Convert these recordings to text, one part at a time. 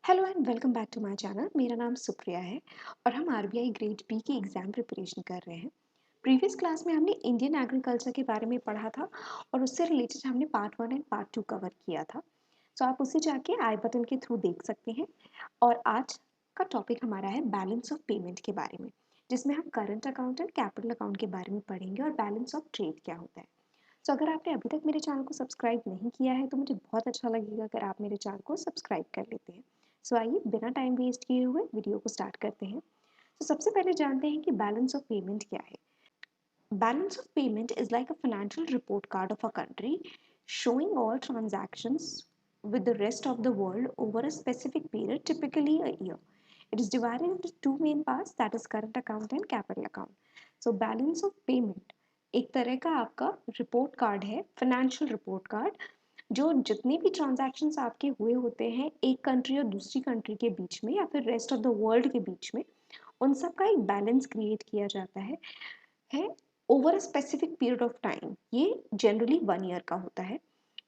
Hello and welcome back to my channel. मेरा नाम सुप्रिया है और हम आरबीआई ग्रेड बी की एग्ज़ाम प्रिपरेशन कर रहे हैं। प्रीवियस क्लास में हमने इंडियन एग्रीकल्चर के बारे में पढ़ा था और उससे रिलेटेड हमने part one and part two cover किया था। सो आप उसे जाके आई बटन के थ्रू देख सकते हैं। और आज का टॉपिक हमारा है बैलेंस ऑफ पेमेंट के बारे में, जिसमें हम current account and capital account के बारे में पढ़ेंगे और बैलेंस ऑफ ट्रेड क्या होता है। सो अगर आपने अभी तक मेरे चैनल को सब्सक्राइब नहीं किया है तो मुझे बहुत अच्छा लगेगा अगर आप मेरे चैनल को सब्सक्राइब कर लेते हैं। सो आइए बिना टाइम वेस्ट किए हुए वीडियो को स्टार्ट करते हैं। तो सबसे पहले जानते हैं कि बैलेंस ऑफ पेमेंट क्या है। Balance of payment is like a financial report card of a country showing all transactions with the rest of the world over a specific period, typically a year. It is divided into two main parts, that is current account and capital account. So balance of payment एक तरह का आपका report card है, financial report card, जो जितने भी transactions आपके हुए होते हैं एक कंट्री और दूसरी कंट्री के बीच में या फिर रेस्ट ऑफ द वर्ल्ड के बीच में, उन सब का एक बैलेंस क्रिएट किया जाता है over a specific period of time. ये जनरली 1 ईयर का होता है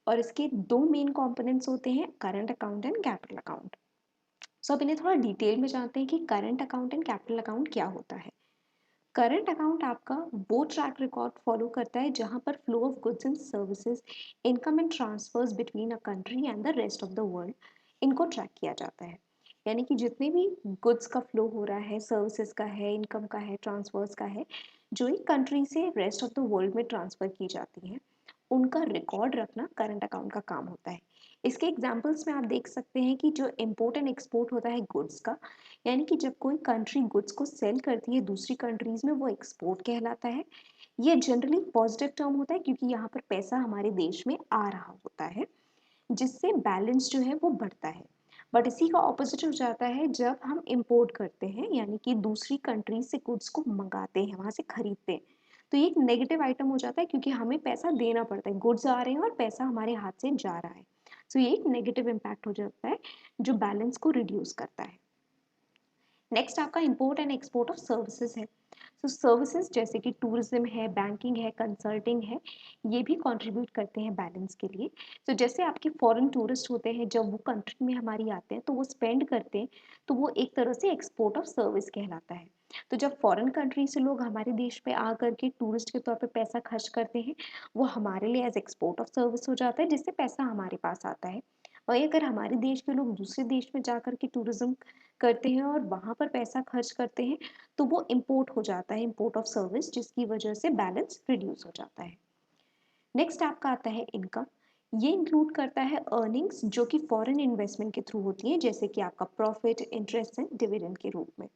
और इसके दो मेन कंपोनेंट्स होते हैं, current account and capital account. So अब इन्हें थोड़ा डिटेल में जानते हैं कि current account and capital account क्या होता है। करंट अकाउंट आपका वो ट्रैक रिकॉर्ड फॉलो करता है जहां पर flow of goods and services, income and transverse between a country and the rest of the world, इनको ट्रैक किया जाता है। यानी कि जितने भी गुड्स का फ्लो हो रहा है, सर्विसेज का है, इनकम का है, ट्रांसफर्स का है, जो एक कंट्री से रेस्ट ऑफ द वर्ल्ड में ट्रांसफ़र की जाती हैं, उनका रिकॉर्ड रखना करंट अकाउंट का काम होता है। इसके एग्जांपल्स में आप देख सकते हैं कि जो इम्पोर्ट एंड एक्सपोर्ट होता है गुड्स का, यानी कि जब कोई कंट्री गुड्स को सेल करती है दूसरी कंट्रीज में, वो एक्सपोर्ट कहलाता है। ये जनरली पॉजिटिव टर्म होता है क्योंकि यहाँ पर पैसा हमारे देश में आ रहा होता है, जिससे बैलेंस जो है वो बढ़ता है। बट इसी का ऑपोजिट हो जाता है जब हम इंपोर्ट करते हैं, यानी कि दूसरी कंट्री से गुड्स को मंगाते हैं, वहाँ से खरीदते हैं, तो ये एक नेगेटिव आइटम हो जाता है क्योंकि हमें पैसा देना पड़ता है, गुड्स आ रहे हैं और पैसा हमारे हाथ से जा रहा है। सो ये एक नेगेटिव इम्पैक्ट हो जाता है जो बैलेंस को रिड्यूस करता है। नेक्स्ट आपका import and export of services है। तो सर्विसेज जैसे कि टूरिज्म है, बैंकिंग है, कंसल्टिंग है, ये भी कंट्रीब्यूट करते हैं बैलेंस के लिए। तो जैसे आपके फॉरेन टूरिस्ट होते हैं, जब वो कंट्री में हमारी आते हैं तो वो स्पेंड करते हैं, तो वो एक तरह से एक्सपोर्ट ऑफ सर्विस कहलाता है। तो जब फॉरेन कंट्री से लोग हमारे देश पे आ करके टूरिस्ट के तौर पे पैसा खर्च करते हैं, वो हमारे लिए एज एक्सपोर्ट ऑफ सर्विस हो जाता है, जिससे पैसा हमारे पास आता है। वहीं अगर हमारे देश के लोग दूसरे देश में जा के टूरिज्म करते हैं और वहाँ पर पैसा खर्च करते हैं, तो वो इम्पोर्ट हो जाता है, इम्पोर्ट ऑफ सर्विस, जिसकी वजह से बैलेंस रिड्यूस हो जाता है। नेक्स्ट आपका आता है इनकम। ये इंक्लूड करता है अर्निंग्स जो कि फॉरेन इन्वेस्टमेंट के थ्रू होती है, जैसे कि आपका प्रॉफिट, इंटरेस्ट एंड डिविडेंड के रूप में।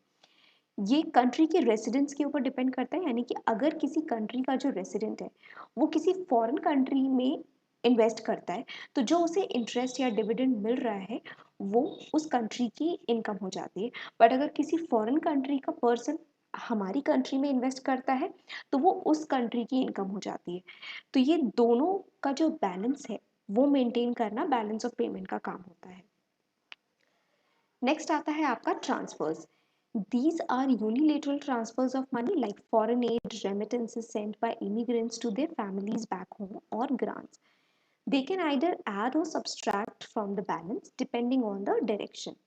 ये कंट्री के रेसिडेंट्स के ऊपर डिपेंड करता है, यानी कि अगर किसी कंट्री का जो रेसिडेंट है वो किसी फॉरेन कंट्री में इन्वेस्ट करता है, तो जो उसे इंटरेस्ट या डिविडेंड मिल रहा है वो उस कंट्री की इनकम हो जाती है। बट अगर किसी फॉरेन कंट्री का पर्सन हमारी कंट्री में इन्वेस्ट करता है तो वो उस कंट्री की इनकम हो जाती है। तो ये दोनों का जो बैलेंस है वो मेंटेन करना बैलेंस ऑफ पेमेंट का काम होता है। नेक्स्ट आता है आपका transverse. These are unilateral transfers of money like foreign aid, remittances sent by immigrants to their families back home, or grants. They can either add or subtract from the balance depending on the direction.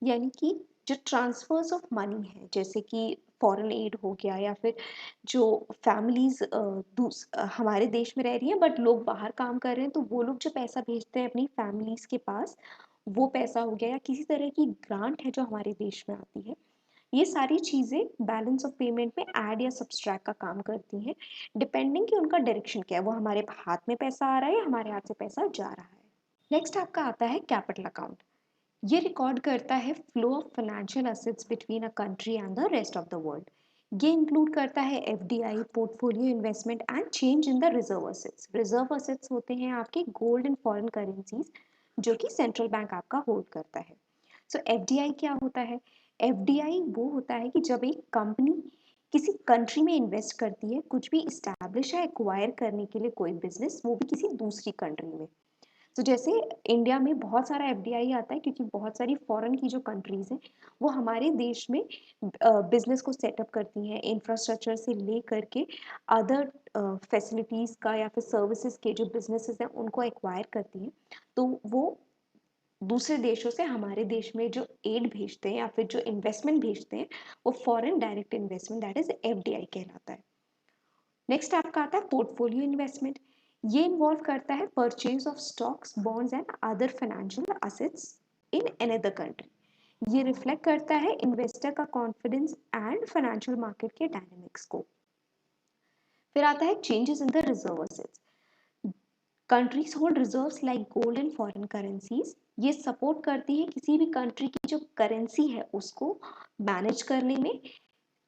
यानी कि जो transfers of money है, जैसे कि foreign add हो गया, या फिर जो फैमिलीज हमारे देश में रह रही हैं बट लोग बाहर काम कर रहे हैं, तो वो लोग जो पैसा भेजते हैं अपनी फैमिलीज के पास, वो पैसा हो गया, या किसी तरह की ग्रांट है जो हमारे देश में आती है, ये सारी चीज़ें बैलेंस ऑफ पेमेंट में ऐड या सब्सट्रैक्ट का काम करती हैं, डिपेंडिंग कि उनका डायरेक्शन क्या है, वो हमारे हाथ में पैसा आ रहा है या हमारे हाथ से पैसा जा रहा है। नेक्स्ट आपका आता है कैपिटल अकाउंट। ये रिकॉर्ड करता है flow of financial assets between a country and the rest of the world. ये इंक्लूड करता है FDI, portfolio investment and change in the reserve assets. Reserve assets होते हैं आपके गोल्ड एंड फॉरेन करेंसीज, जो कि सेंट्रल बैंक आपका hold करता है। सो एफडीआई क्या होता है? एफडीआई वो होता है कि जब एक कंपनी किसी कंट्री में इन्वेस्ट करती है, कुछ भी इस्टेब्लिश या एक्वायर करने के लिए, कोई बिजनेस, वो भी किसी दूसरी कंट्री में। तो जैसे इंडिया में बहुत सारा एफडीआई आता है क्योंकि बहुत सारी फॉरेन की जो कंट्रीज हैं वो हमारे देश में बिजनेस को सेटअप करती हैं, इंफ्रास्ट्रक्चर से ले करके अदर फैसिलिटीज़ का या फिर सर्विसेज के जो बिजनेसेस हैं उनको एक्वायर करती हैं। तो वो दूसरे देशों से हमारे देश में जो एड भेजते हैं या फिर जो इन्वेस्टमेंट भेजते हैं वो foreign direct investment that is FDI कहलाता है। नेक्स्ट आपका आता है पोर्टफोलियो इन्वेस्टमेंट। ये इन्वॉल्व करता है purchase of stocks bonds and other financial assets in another country. ये रिफ्लेक्ट करता है इन्वेस्टर का कॉन्फिडेंस एंड फाइनेंशियल मार्केट के डायनेमिक्स को। फिर आता है changes in the reserve assets. Countries hold reserves like gold and foreign currencies. ये सपोर्ट करती है किसी भी कंट्री की जो करेंसी है उसको मैनेज करने में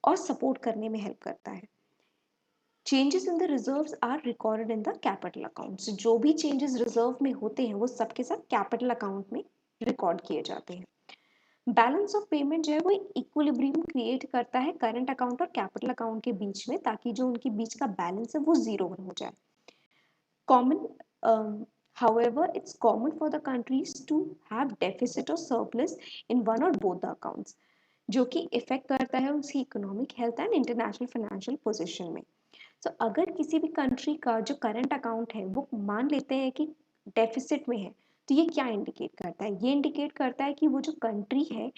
और सपोर्ट करने में हेल्प करता है। Changes in the reserves are recorded in the capital accounts. जो भी चेंजेस रिजर्व में होते हैं वो सबके सब कैपिटल अकाउंट में रिकॉर्ड किए जाते हैं। बैलेंस ऑफ पेमेंट जो है वो इक्विलिब्रियम क्रिएट करता है करंट अकाउंट और कैपिटल अकाउंट के बीच में, ताकि जो उनके बीच का बैलेंस है वो जीरो हो जाए। Common, however, it's common for the countries to have deficit or surplus in one or both the accounts, जो कि इफेक्ट करता है उसकी economic health and international financial position में। तो अगर किसी भी कंट्री का जो करंट अकाउंट है वो मान लेते हैं कि डेफिसिट में है, तो ये क्या इंडिकेट करता है? ये इंडिकेट करता है कि वो जो कंट्री है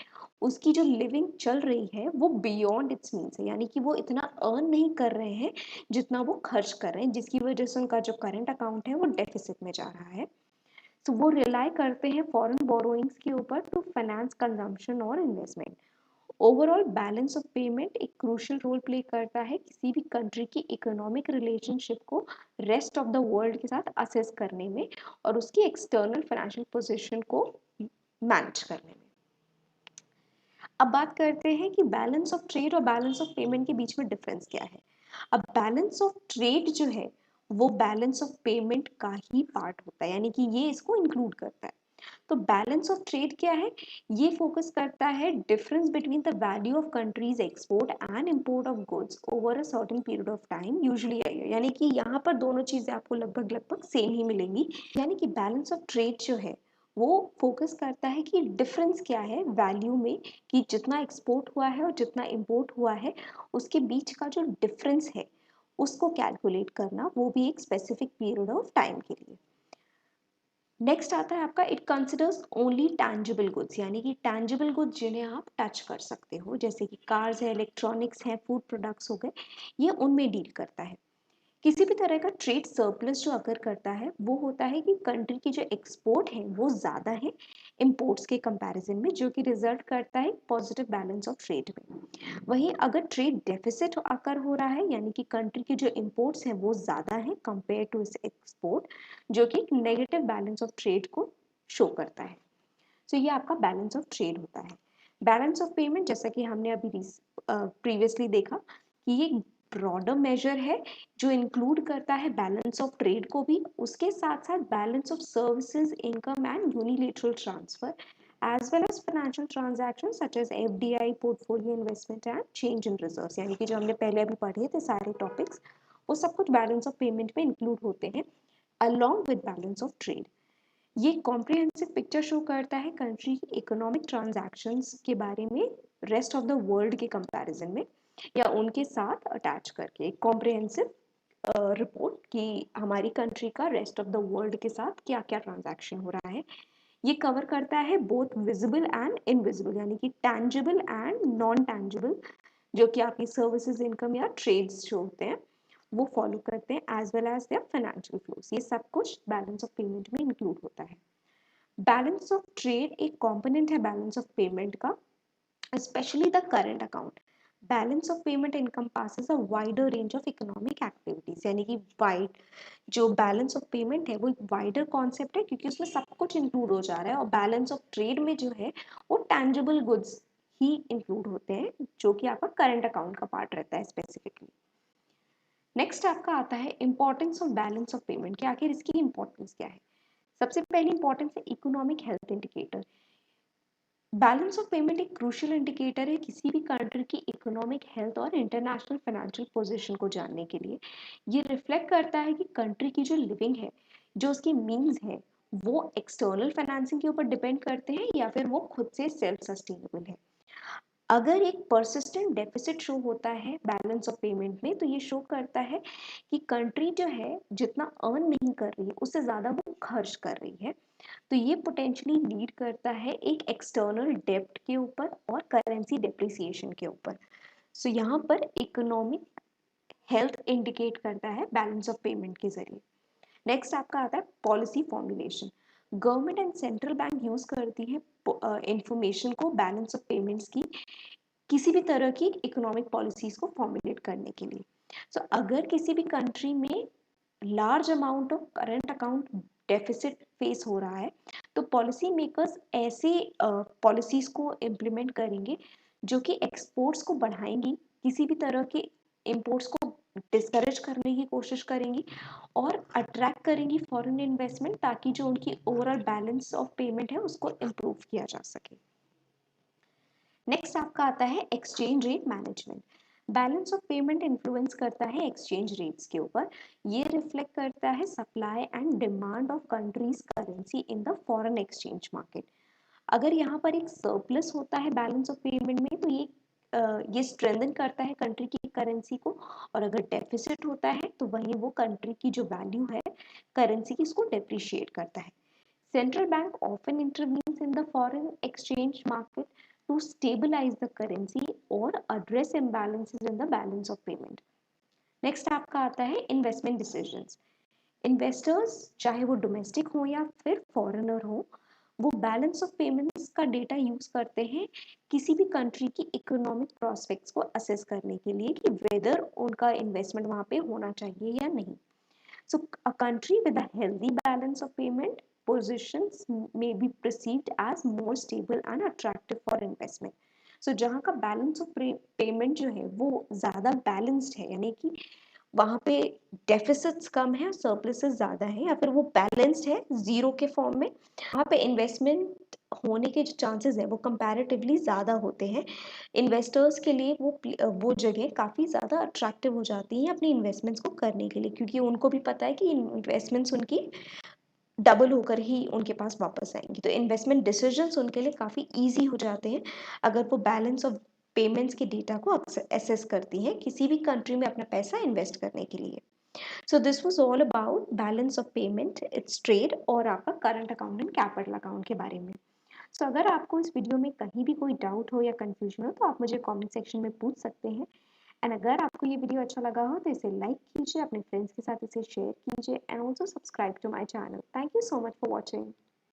उसकी जो लिविंग चल रही है वो बियॉन्ड इट्स मीन्स है, यानी कि वो इतना अर्न नहीं कर रहे हैं जितना वो खर्च कर रहे हैं, जिसकी वजह से उनका जो करंट अकाउंट है वो डेफिसिट में जा रहा है। तो वो रिलाई करते हैं फॉरेन बोरोइंग्स के ऊपर टू फाइनेंस कंजम्पशन और investment. Overall balance of payment एक क्रूशियल रोल प्ले करता है किसी भी कंट्री की इकोनॉमिक रिलेशनशिप को रेस्ट ऑफ द वर्ल्ड के साथ असेस करने में और उसकी एक्सटर्नल फाइनेंशियल पोजीशन को मैनेज करने में। अब बात करते हैं कि बैलेंस ऑफ ट्रेड और बैलेंस ऑफ पेमेंट के बीच में डिफरेंस क्या है। अब बैलेंस ऑफ ट्रेड जो है वो बैलेंस ऑफ पेमेंट का ही पार्ट होता है, यानी कि ये इसको इंक्लूड करता है। तो बैलेंस ऑफ ट्रेड क्या है? ये फोकस करता है difference between the value of countries export and import of goods over a certain period of time usually, यानी कि यहाँ पर दोनों चीजें आपको लगभग लगभग सेम ही मिलेंगी। यानी कि बैलेंस ऑफ ट्रेड जो है वो फोकस करता है कि डिफरेंस क्या है वैल्यू में, कि जितना एक्सपोर्ट हुआ है और जितना इंपोर्ट हुआ है उसके बीच का जो डिफरेंस है उसको कैलकुलेट करना, वो भी एक स्पेसिफिक पीरियड ऑफ टाइम के लिए। नेक्स्ट आता है आपका it considers only tangible goods, यानी कि टैंजिबल गुड्स जिन्हें आप टच कर सकते हो, जैसे कि कार्स है, इलेक्ट्रॉनिक्स है, फूड प्रोडक्ट्स हो गए, ये उनमें डील करता है। किसी भी तरह का ट्रेड सरप्लस जो अगर करता है वो होता है कि कंट्री की जो एक्सपोर्ट है वो ज़्यादा है इंपोर्ट्स के कंपैरिजन में, जो कि रिजल्ट करता है पॉजिटिव बैलेंस ऑफ ट्रेड में। वहीं अगर ट्रेड डेफिसिट आकर हो रहा है, यानी कि कंट्री के जो इंपोर्ट्स हैं वो ज़्यादा हैं कंपेयर टू इस एक्सपोर्ट, जो कि एक नेगेटिव बैलेंस ऑफ ट्रेड को शो करता है। तो ये आपका बैलेंस ऑफ ट्रेड होता है। बैलेंस ऑफ पेमेंट, जैसा कि हमने अभी प्रीवियसली देखा कि ये ब्रॉडर मेजर है जो इंक्लूड करता है बैलेंस ऑफ ट्रेड को भी, उसके साथ साथ balance of services, income and unilateral transfer as well as financial transactions such as FDI, portfolio investment and change in reserves, यानी कि जो हमने पहले अभी पढ़े थे सारे टॉपिक्स वो सब कुछ बैलेंस ऑफ पेमेंट में इंक्लूड होते हैं along with balance of trade. ये कॉम्प्रिहेंसिव पिक्चर शो करता है कंट्री की इकोनॉमिक ट्रांजैक्शंस के बारे में रेस्ट ऑफ द वर्ल्ड के कंपैरिजन में, या उनके साथ अटैच करके एक कॉम्प्रिहेंसिव रिपोर्ट कि हमारी कंट्री का रेस्ट ऑफ द वर्ल्ड के साथ क्या क्या ट्रांजैक्शन हो रहा है। ये कवर करता है बोथ विजिबल एंड इनविजिबल, यानी कि टैंजिबल एंड नॉन टैंजिबल, जो कि आपकी सर्विसेज, इनकम या ट्रेड्स जो होते हैं वो फॉलो करते हैं, as well as their financial flows. ये सब कुछ बैलेंस ऑफ पेमेंट में इंक्लूड होता है। बैलेंस ऑफ ट्रेड एक कंपोनेंट है बैलेंस ऑफ पेमेंट का, especially the current account. Balance of payment encompasses a wider range of economic activities, यानी कि वाइड जो बैलेंस ऑफ पेमेंट है वो एक वाइडर कॉन्सेप्ट है क्योंकि उसमें सब कुछ इंक्लूड हो जा रहा है, और बैलेंस ऑफ ट्रेड में जो है वो टैंजिबल गुड्स ही इंक्लूड होते हैं जो कि आपका करंट अकाउंट का पार्ट रहता है स्पेसिफिकली। नेक्स्ट आपका आता है importance of balance of payment, कि आखिर इसकी इंपॉर्टेंस क्या है। सबसे पहली इंपॉर्टेंस है economic health indicator. Balance of payment एक क्रूशियल इंडिकेटर है किसी भी कंट्री की इकोनॉमिक हेल्थ और इंटरनेशनल फाइनेंशियल पोजीशन को जानने के लिए। ये रिफ्लेक्ट करता है कि कंट्री की जो लिविंग है, जो उसकी मीन्स है, वो एक्सटर्नल फाइनेंसिंग के ऊपर डिपेंड करते हैं या फिर वो खुद से सेल्फ सस्टेनेबल है। अगर एक परसिस्टेंट डेफिसिट शो होता है बैलेंस ऑफ पेमेंट में, तो ये शो करता है कि कंट्री जो है जितना अर्न नहीं कर रही है उससे ज़्यादा वो खर्च कर रही है। तो ये पोटेंशियली लीड करता है एक एक्सटर्नल डेब्ट के ऊपर और करेंसी डेप्रिसिएशन के ऊपर। सो यहाँ पर इकोनॉमिक हेल्थ इंडिकेट करता है बैलेंस ऑफ पेमेंट के जरिए। नेक्स्ट आपका आता है policy formulation. Government and central bank use करती है इंफॉर्मेशन को बैलेंस ऑफ पेमेंट्स की किसी भी तरह की इकोनॉमिक पॉलिसीज को फॉर्मुलेट करने के लिए। सो अगर किसी भी कंट्री में large amount of current account deficit face हो रहा है, तो पॉलिसी मेकर्स ऐसे पॉलिसीज को इम्प्लीमेंट करेंगे जो कि एक्सपोर्ट्स को बढ़ाएंगी, किसी भी तरह के इंपोर्ट्स को डिस्करेज करने की कोशिश करेंगी और अट्रैक्ट करेंगी फॉरेन इन्वेस्टमेंट, ताकि जो उनकी ओवरऑल बैलेंस ऑफ पेमेंट है उसको इम्प्रूव किया जा सके। नेक्स्ट आपका आता है exchange rate management. Balance of payment influence करता है एक्सचेंज रेट्स के ऊपर। ये रिफ्लेक्ट करता है supply and demand of countries currency in the foreign exchange market. अगर यहाँ पर एक सरप्लस होता है बैलेंस ऑफ पेमेंट में, तो ये स्ट्रेंथन करता है कंट्री की करेंसी को, और अगर डेफिसिट होता है तो वहीं वो कंट्री की जो वैल्यू है करेंसी की उसको डेप्रिशिएट करता है। Central bank often intervenes in the foreign exchange market to stabilize the currency or address imbalances in the balance of payment. Next आपका आता है investment decisions. Investors चाहे वो डोमेस्टिक हो या फिर फॉरेनर हो, वो बैलेंस ऑफ पेमेंट्स का डेटा यूज करते हैं किसी भी कंट्री की इकोनॉमिक प्रोस्पेक्ट्स को असेस करने के लिए कि वेदर उनका इन्वेस्टमेंट वहाँ पे होना चाहिए या नहीं। So, a country with a healthy balance of payment positions may be perceived as more stable and attractive for investment. So, जहाँ का बैलेंस ऑफ पेमेंट जो है वो ज़्यादा बैलेंस्ड है, यानी कि वहाँ पे डेफिसिट्स कम है, सरप्लसेस ज़्यादा है, या फिर वो बैलेंस्ड है ज़ीरो के फॉर्म में, वहाँ पे इन्वेस्टमेंट होने के जो चांसेस हैं वो कंपैरेटिवली ज़्यादा होते हैं। इन्वेस्टर्स के लिए वो जगह काफ़ी ज़्यादा अट्रैक्टिव हो जाती हैं अपनी इन्वेस्टमेंट्स को करने के लिए, क्योंकि उनको भी पता है कि इन्वेस्टमेंट्स उनकी डबल होकर ही उनके पास वापस आएंगी। तो इन्वेस्टमेंट डिसीजंस उनके लिए काफ़ी ईजी हो जाते हैं अगर वो बैलेंस ऑफ पेमेंट्स के डेटा को एसेस करती हैं किसी भी कंट्री में अपना पैसा इन्वेस्ट करने के लिए। So this was all about balance of payment, it's trade और आपका current account and capital account के बारे में। सो अगर आपको इस वीडियो में कहीं भी कोई डाउट हो या कंफ्यूजन हो, तो आप मुझे कमेंट सेक्शन में पूछ सकते हैं। एंड अगर आपको ये वीडियो अच्छा लगा हो तो इसे लाइक कीजिए, अपने फ्रेंड्स के साथ इसे शेयर कीजिए, and also subscribe to my channel. Thank you so much for watching.